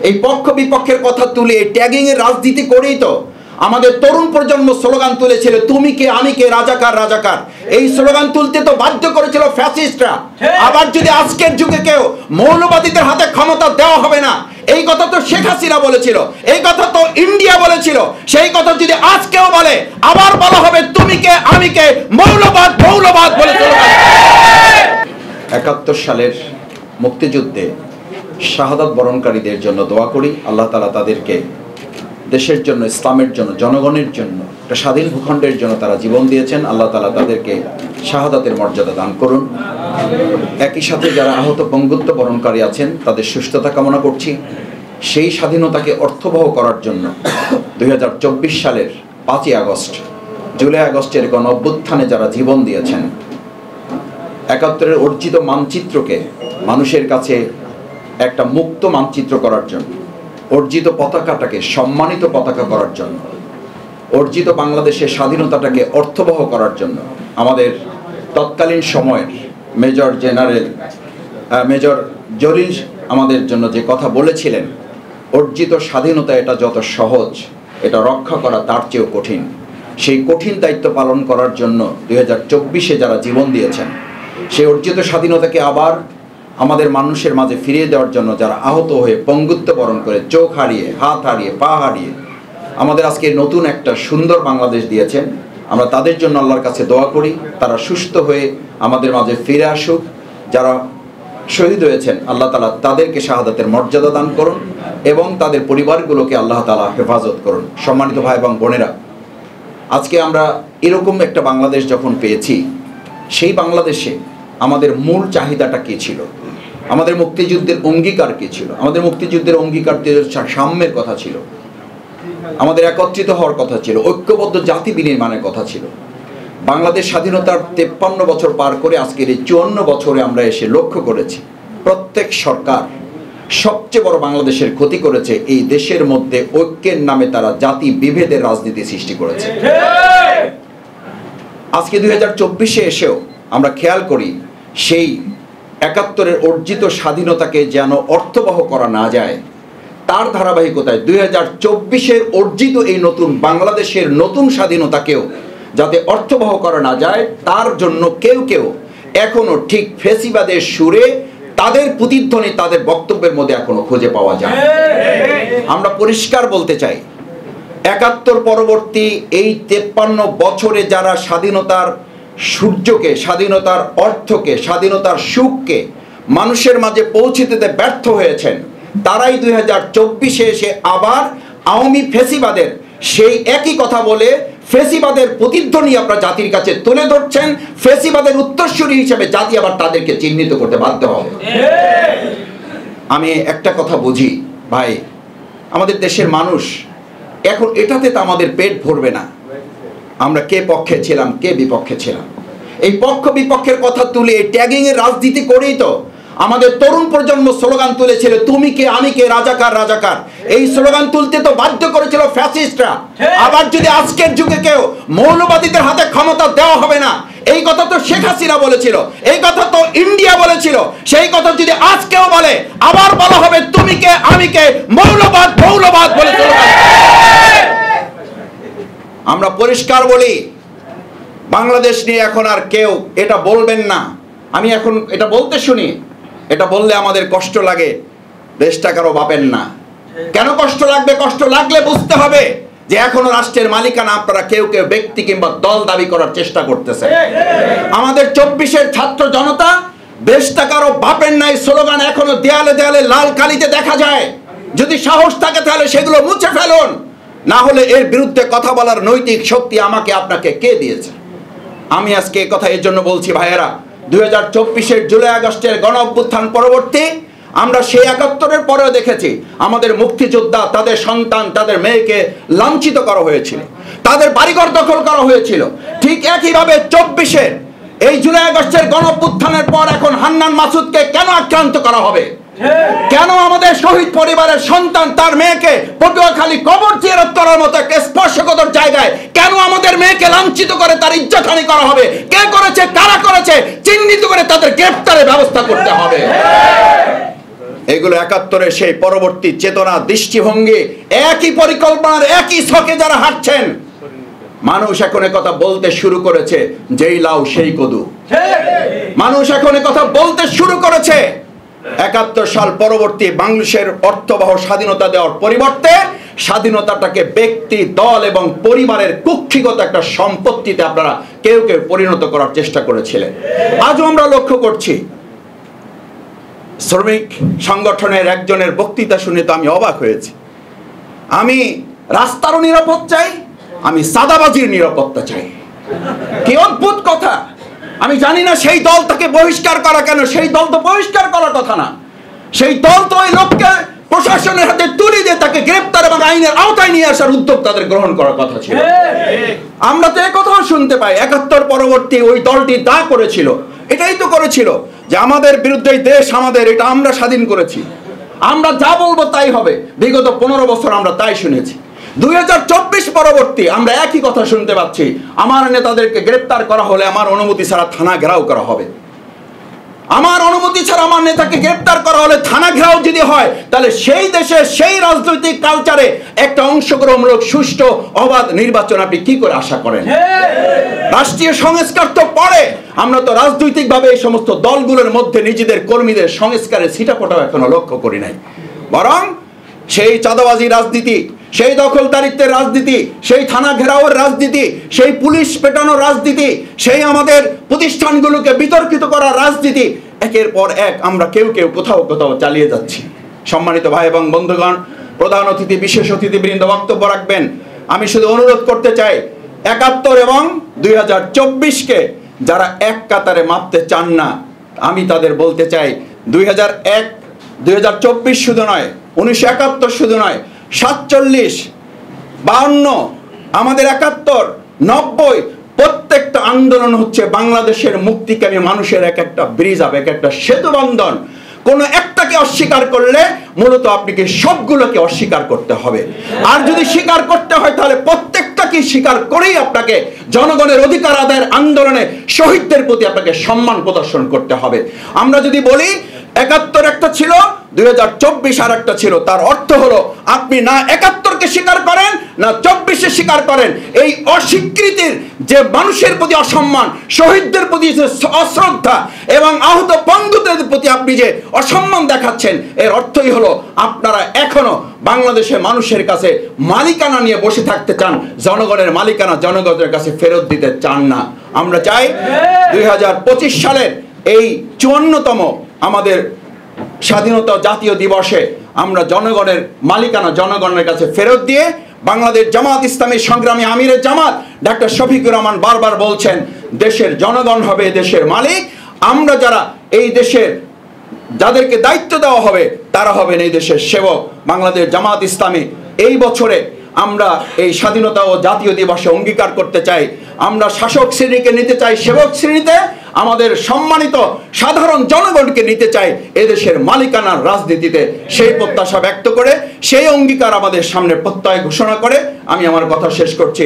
এই পক্ষ বিপক্ষের কথা তুলে ট্যাগিং এর রাজনীতি করেই তো আমাদের তরুণ প্রজন্ম স্লোগান তুলেছিল, তুমি কে আমি কে, রাজাকার রাজাকার। এই স্লোগান তুলতে তো বাধ্য করেছিল ফ্যাসিস্টরা। আবার যদি আজকের যুগে কেউ মৌলবাদীদের হাতে ক্ষমতা দেওয়া হবে না, এই কথা তো শেখ হাসিনা বলেছিল, এই কথা তো ইন্ডিয়া বলেছিল, সেই কথা যদি আজকেও বলে, আবার বলা হবে তুমি কে আমি কে, মৌলবাদ মৌলবাদ বলে স্লোগান। 71 সালের মুক্তিযুদ্ধে শাহাদাত বরণকারীদের জন্য দোয়া করি, আল্লাহ তাআলা তাদেরকে দেশের জন্য, ইসলামের জন্য, জনগণের জন্য, একটা স্বাধীন ভূখণ্ডের জন্য তারা জীবন দিয়েছেন। আল্লাহ তাআলা তাদেরকে শাহাদাতের মর্যাদা দান করুন। একই সাথে যারা আহত পঙ্গুত্ব বরণকারী আছেন তাদের সুস্থতা কামনা করছি। সেই স্বাধীনতাকে অর্থবহ করার জন্য 2024 সালের 5ই আগস্ট, জুলাই আগস্টের গণ অভ্যুত্থানে যারা জীবন দিয়েছেন, 71-এর অর্জিত মানচিত্রকে মানুষের কাছে একটা মুক্ত মানচিত্র করার জন্য, অর্জিত পতাকাটাকে সম্মানিত পতাকা করার জন্য, অর্জিত বাংলাদেশের স্বাধীনতাটাকে অর্থবহ করার জন্য আমাদের তৎকালীন সময়ের মেজর জলিল আমাদের জন্য যে কথা বলেছিলেন, অর্জিত স্বাধীনতা এটা যত সহজ, এটা রক্ষা করা তার চেয়েও কঠিন। সেই কঠিন দায়িত্ব পালন করার জন্য 2024-এ যারা জীবন দিয়েছেন, সেই অর্জিত স্বাধীনতাকে আবার আমাদের মানুষের মাঝে ফিরিয়ে দেওয়ার জন্য যারা আহত হয়ে পঙ্গুত্ব বরণ করে, চোখ হারিয়ে, হাত হারিয়ে, পা হারিয়ে আমাদের আজকে নতুন একটা সুন্দর বাংলাদেশ দিয়েছেন, আমরা তাদের জন্য আল্লাহর কাছে দোয়া করি, তারা সুস্থ হয়ে আমাদের মাঝে ফিরে আসুক। যারা শহীদ হয়েছেন আল্লাহ তাআলা তাদেরকে শাহাদাতের মর্যাদা দান করুন এবং তাদের পরিবারগুলোকে আল্লাহ তাআলা হেফাজত করুন। সম্মানিত ভাই এবং বোনেরা, আজকে আমরা এরকম একটা বাংলাদেশ যখন পেয়েছি, সেই বাংলাদেশে আমাদের মূল চাহিদাটা কী ছিল? আমাদের মুক্তিযুদ্ধের অঙ্গীকার কী ছিল? আমাদের মুক্তিযুদ্ধের অঙ্গীকার সাম্যের কথা ছিল, আমাদের একত্রিত হওয়ার কথা ছিল, ঐক্যবদ্ধ জাতি বিনির্মাণের কথা ছিল। বাংলাদেশ স্বাধীনতার 53 বছর পার করে আজকের এই 54 বছরে আমরা এসে লক্ষ্য করেছি প্রত্যেক সরকার সবচেয়ে বড় বাংলাদেশের ক্ষতি করেছে। এই দেশের মধ্যে ঐক্যের নামে তারা জাতি বিভেদের রাজনীতি সৃষ্টি করেছে। আজকে 2024-এ এসেও আমরা খেয়াল করি সেই 71-এর অর্জিত স্বাধীনতাকে যেন অর্থবহ করা না যায়, তার ধারাবাহিকতায় 2024-এর অর্জিত এই নতুন বাংলাদেশের নতুন স্বাধীনতাকেও যাতে অর্থবহ করা না যায়, তার জন্য কেউ কেউ এখনো ঠিক ফেসিবাদের সুরে তাদের প্রতিধ্বনি তাদের বক্তব্যের মধ্যে এখনো খুঁজে পাওয়া যায়। আমরা পরিষ্কার বলতে চাই, 71 পরবর্তী এই 53 বছরে যারা স্বাধীনতার সূর্যকে, স্বাধীনতার অর্থকে, স্বাধীনতার সুখকে মানুষের মাঝে পৌঁছে দিতে ব্যর্থ হয়েছেন, তারাই 2024-এ এসে আবার আওয়ামী ফেসিবাদের সেই একই কথা বলে ফেসিবাদের প্রতিধ্বনি আপনারা জাতির কাছে তুলে ধরছেন। ফেসিবাদের উত্তরসূরি হিসেবে জাতি আবার তাদেরকে চিহ্নিত করতে বাধ্য হবে। আমি একটা কথা বুঝি ভাই, আমাদের দেশের মানুষ এখন এটাতে তো আমাদের পেট ভরবে না আমরা কে পক্ষে ছিলাম কে বিপক্ষে ছিলাম। এই পক্ষ বিপক্ষের কথা তুলে ট্যাগিং এর রাজনীতি করেই তো আমাদের তরুণ প্রজন্ম স্লোগান তুলেছিল, তুমি কে আমি কে, রাজাকার রাজাকার। এই স্লোগান তুলতে তো বাধ্য করেছিল ফ্যাসিস্টরা। আবার যদি আজকের যুগে কেউ মৌলবাদীদের হাতে ক্ষমতা দেওয়া হবে না, এই কথা তো শেখ হাসিনা বলেছিল, এই কথা তো ইন্ডিয়া বলেছিল, সেই কথা যদি আজকেও বলে, আবার বলা হবে তুমি কে আমি কে, মৌলবাদ মৌলবাদ বলে স্লোগান। আমরা পরিষ্কার বলি, বাংলাদেশ নিয়ে এখন আর কেউ এটা বলবেন না। আমি এখন এটা বলতে শুনি, এটা বললে আমাদের কষ্ট লাগে, দেশটা কারো বাপের না। কেন কষ্ট লাগবে? কষ্ট লাগলে বুঝতে হবে যে এখনো রাষ্ট্রের মালিকানা আপনারা কেউ কেউ ব্যক্তি কিংবা দল দাবি করার চেষ্টা করতেছে। আমাদের 24-এর ছাত্র জনতা দেশটা কারো বাপের নাই স্লোগান এখনো দেয়ালে দেয়ালে লাল কালিতে দেখা যায়। যদি সাহস থাকে তাহলে সেগুলো মুছে ফেলুন, না হলে এর বিরুদ্ধে কথা বলার নৈতিক শক্তি আমাকে আপনাকে কে দিয়েছে? আমি আজকে এই কথা এর জন্য বলছি ভাইয়েরা, 2024-এর জুলাই আগস্টের গণ অভ্যুত্থান পরবর্তী আমরা সেই 71-এর পরেও দেখেছি আমাদের মুক্তিযোদ্ধা, তাদের সন্তান, তাদের মেয়েকে লাঞ্ছিত করা হয়েছিল, তাদের বাড়িঘর দখল করা হয়েছিল। ঠিক একইভাবে 24-এর এই জুলাই আগস্টের গণ অভ্যুত্থানের পর এখন হান্নান মাসুদকে কেন আক্রান্ত করা হবে? কেন আমাদের শহীদ পরিবারের সন্তান তার মেয়েকে পটুয়াখালী কবর জিয়ারত করার মতো একটা স্পর্শকাতর জায়গায় কেন আমাদের মেয়েকে লাঞ্ছিত করে তার ইজ্জতহানি করা হবে? কে করেছে, কারা করেছে, চিহ্নিত করে তাদের গ্রেফতারের ব্যবস্থা করতে হবে। এগুলো ৭১-এর সেই পরবর্তী চেতনা, দৃষ্টিভঙ্গি, একই পরিকল্পনার একই ছকে যারা হাঁটছেন, মানুষ এখন কথা বলতে শুরু করেছে যেই লাউ সেই কদু। মানুষ এখন কথা বলতে শুরু করেছে ৭১ সাল পরবর্তী বাংলাদেশের অর্থবহ স্বাধীনতা দেওয়ার পরিবর্তে স্বাধীনতাটাকে ব্যক্তি, দল এবং পরিবারের কুক্ষিগত একটা সম্পত্তিতে আপনারা কেউ কেউ পরিণত করার চেষ্টা করেছিলেন। আজও আমরা লক্ষ্য করছি। শ্রমিক সংগঠনের একজনের বক্তৃতা শুনে তো আমি অবাক হয়েছি। আমি রাস্তারও নিরাপদ চাই, আমি সাদাবাজির নিরাপত্তা চাই। কি অদ্ভুত কথা! আমি জানি না সেই দল তাকে বহিষ্কার করা কেন। সেই দল তো বহিষ্কার করার কথা না। সেই দল তো ওই লোককে প্রশাসনের হাতে তুলে দিয়ে তাকে গ্রেপ্তার এবং আইনের আওতায় নিয়ে আসার উদ্যোগ তাদের গ্রহণ করার কথা ছিল। আমরা তো একথাও শুনতে পাই ৭১ পরবর্তী ওই দলটি দা করেছিল, এটাই তো করেছিল যে আমাদের বিরুদ্ধে দেশ আমাদের, এটা আমরা স্বাধীন করেছি, আমরা যা বলবো তাই হবে। বিগত 15 বছর আমরা তাই শুনেছি। 2024 পরবর্তী আমরা একই কথা শুনতে পাচ্ছি, আমার নেতাদেরকে গ্রেপ্তার করা হলে আমার অনুমতি ছাড়া থানা ঘেরাও করা হবে। আমার অনুমতি ছাড়া আমার নেতাকে গ্রেপ্তার করা হলে থানা ঘেরাও যদি হয়, তাহলে সেই দেশে সেই রাজনৈতিক কালচারে একটা অংশগ্রহণমূলক সুষ্ঠু অবাধ নির্বাচন আপনি কি করে আশা করেন? রাষ্ট্রীয় সংস্কার তো পরে, আমরা তো রাজনৈতিকভাবে এই সমস্ত দলগুলোর মধ্যে নিজেদের কর্মীদের সংস্কারের ছিটাফোঁটাও এখনো লক্ষ্য করি নাই। বরং সেই চাঁদাবাজি রাজনীতি, সেই দখলদারিত্বের রাজনীতি, সেই থানা ঘেরাওয়ের রাজনীতি, সেই পুলিশ পেটানোর রাজনীতি, সেই আমাদের প্রতিষ্ঠানগুলোকে বিতর্কিত করার রাজনীতি, একের পর এক আমরা কেউ কেউ কোথাও কোথাও চালিয়ে যাচ্ছি। সম্মানিত ভাই এবং বন্ধুগণ, প্রধান অতিথি, বিশেষ অতিথিবৃন্দ বক্তব্য রাখবেন। আমি শুধু অনুরোধ করতে চাই, ৭১ এবং 2024-কে যারা এক কাতারে মাপতে চান না, আমি তাদের বলতে চাই 2001, 2024 শুধু নয়, 1971 শুধু নয়, 47, 52, আমাদের 71, 90, প্রত্যেকটা আন্দোলন হচ্ছে বাংলাদেশের মুক্তিকামী মানুষের এক একটা ব্রিজ আপ, এক একটা সেতু বন্ধন। কোন একটাকে অস্বীকার করলে মূলত আপনাকে সবগুলোকে অস্বীকার করতে হবে। আর যদি স্বীকার করতে হয় তাহলে প্রত্যেকটাকে স্বীকার করেই আপনাকে জনগণের অধিকার আদায়ের আন্দোলনে শহীদদের প্রতি আপনাকে সম্মান প্রদর্শন করতে হবে। আমরা যদি বলি ৭১ একটা ছিল, 2024 আর একটা ছিল, তার অর্থ হলো আপনি না ৭১-কে স্বীকার করেন না 24-এ স্বীকার করেন। এই অস্বীকৃতির যে মানুষের প্রতি অসম্মান, শহীদদের প্রতি যে অশ্রদ্ধা এবং আহত পঙ্গুদের প্রতি আপনি যে অসম্মান দেখাচ্ছেন, এর অর্থই হলো আপনারা এখনো বাংলাদেশের মানুষের কাছে মালিকানা নিয়ে বসে থাকতে চান, জনগণের মালিকানা জনগণের কাছে ফেরত দিতে চান না। আমরা চাই 2025 সালের এই 54তম আমাদের স্বাধীনতা জাতীয় দিবসে আমরা জনগণের মালিকানা জনগণের কাছে ফেরত দিয়ে, বাংলাদেশ জামাত ইসলামী সংগ্রামী আমিরের জামাত ডক্টর শফিকুর রহমান বারবার বলছেন, দেশের জনগণ হবে দেশের মালিক। আমরা যারা এই দেশের, যাদেরকে দায়িত্ব দেওয়া হবে, তারা হবেন এই দেশের সেবক। বাংলাদেশ জামাত ইসলামী এই বছরে আমরা এই স্বাধীনতা ও জাতীয় দিবসে অঙ্গীকার করতে চাই, আমরা শাসক শ্রেণীকে নিতে চাই সেবক শ্রেণীতে, আমাদের সম্মানিত সাধারণ জনগণকে নিতে চাই এদেশের মালিকানার রাজনীতিতে। সেই প্রত্যাশা ব্যক্ত করে, সেই অঙ্গীকার আমাদের সামনে প্রত্যয় ঘোষণা করে আমি আমার কথা শেষ করছি।